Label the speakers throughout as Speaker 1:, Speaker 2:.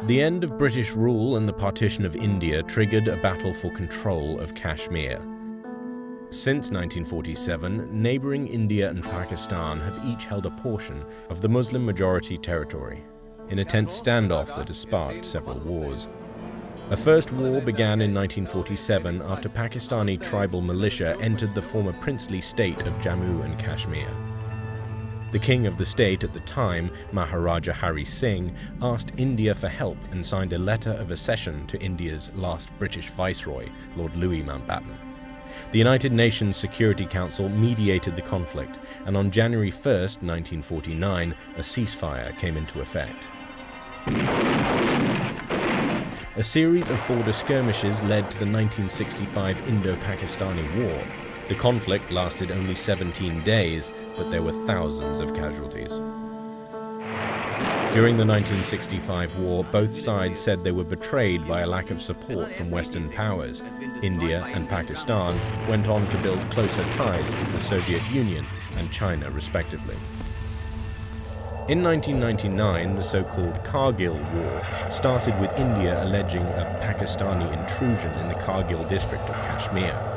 Speaker 1: The end of British rule and the partition of India triggered a battle for control of Kashmir. Since 1947, neighboring India and Pakistan have each held a portion of the Muslim-majority territory, in a tense standoff that has sparked several wars. A first war began in 1947 after Pakistani tribal militia entered the former princely state of Jammu and Kashmir. The king of the state at the time, Maharaja Hari Singh, asked India for help and signed a letter of accession to India's last British viceroy, Lord Louis Mountbatten. The United Nations Security Council mediated the conflict, and on January 1, 1949, a ceasefire came into effect. A series of border skirmishes led to the 1965 Indo-Pakistani War. The conflict lasted only 17 days, but there were thousands of casualties. During the 1965 war, both sides said they were betrayed by a lack of support from Western powers. India and Pakistan went on to build closer ties with the Soviet Union and China, respectively. In 1999, the so-called Kargil War started with India alleging a Pakistani intrusion in the Kargil district of Kashmir.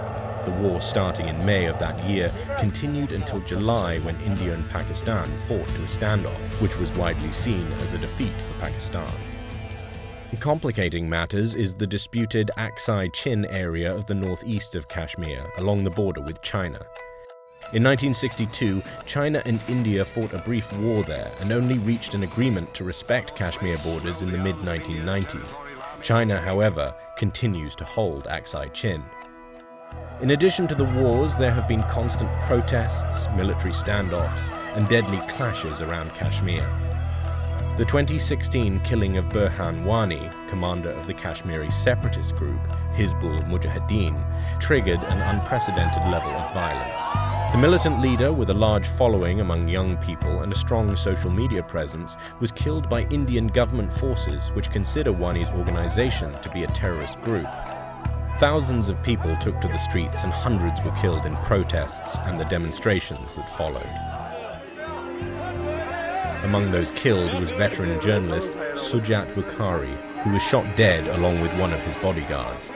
Speaker 1: The war, starting in May of that year, continued until July when India and Pakistan fought to a standoff, which was widely seen as a defeat for Pakistan. Complicating matters is the disputed Aksai Chin area of the northeast of Kashmir, along the border with China. In 1962, China and India fought a brief war there and only reached an agreement to respect Kashmir borders in the mid-1990s. China, however, continues to hold Aksai Chin. In addition to the wars, there have been constant protests, military standoffs, and deadly clashes around Kashmir. The 2016 killing of Burhan Wani, commander of the Kashmiri separatist group, Hizbul Mujahideen, triggered an unprecedented level of violence. The militant leader, with a large following among young people and a strong social media presence, was killed by Indian government forces which consider Wani's organization to be a terrorist group. Thousands of people took to the streets and hundreds were killed in protests and the demonstrations that followed. Among those killed was veteran journalist Sujat Bukhari, who was shot dead along with one of his bodyguards.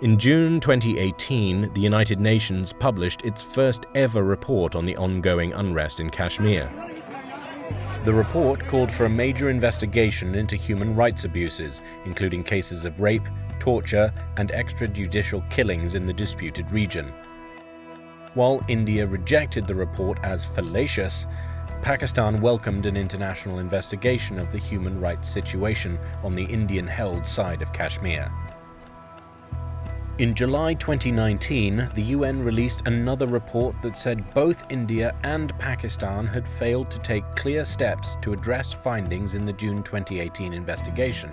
Speaker 1: In June 2018, the United Nations published its first ever report on the ongoing unrest in Kashmir. The report called for a major investigation into human rights abuses, including cases of rape, torture, and extrajudicial killings in the disputed region. While India rejected the report as fallacious, Pakistan welcomed an international investigation of the human rights situation on the Indian-held side of Kashmir. In July 2019, the UN released another report that said both India and Pakistan had failed to take clear steps to address findings in the June 2018 investigation.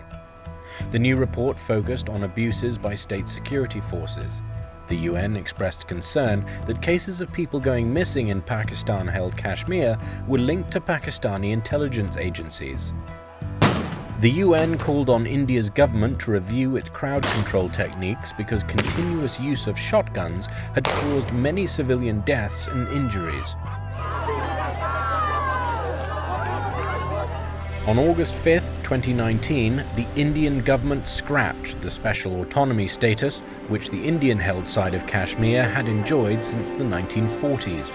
Speaker 1: The new report focused on abuses by state security forces. The UN expressed concern that cases of people going missing in Pakistan-held Kashmir were linked to Pakistani intelligence agencies. The UN called on India's government to review its crowd control techniques because continuous use of shotguns had caused many civilian deaths and injuries. On August 5, 2019, the Indian government scrapped the special autonomy status which the Indian-held side of Kashmir had enjoyed since the 1940s.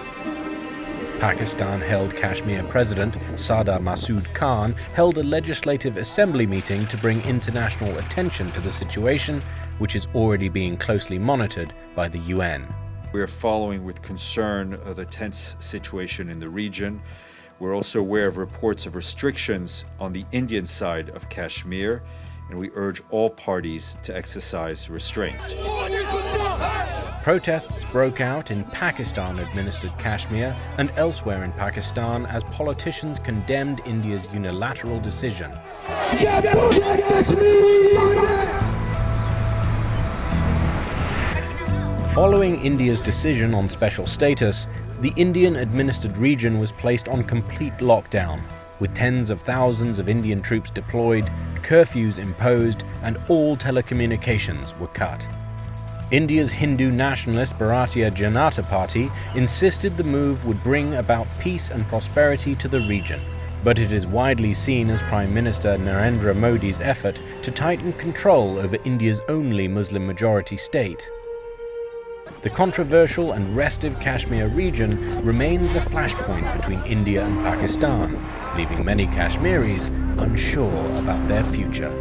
Speaker 1: Pakistan-held Kashmir President Sadr Masood Khan held a legislative assembly meeting to bring international attention to the situation, which is already being closely monitored by the UN.
Speaker 2: We are following with concern the tense situation in the region. We're also aware of reports of restrictions on the Indian side of Kashmir, and we urge all parties to exercise restraint.
Speaker 1: Protests broke out in Pakistan-administered Kashmir and elsewhere in Pakistan as politicians condemned India's unilateral decision. Following India's decision on special status, the Indian-administered region was placed on complete lockdown, with tens of thousands of Indian troops deployed, curfews imposed, and all telecommunications were cut. India's Hindu nationalist Bharatiya Janata Party insisted the move would bring about peace and prosperity to the region. But it is widely seen as Prime Minister Narendra Modi's effort to tighten control over India's only Muslim-majority state. The controversial and restive Kashmir region remains a flashpoint between India and Pakistan, leaving many Kashmiris unsure about their future.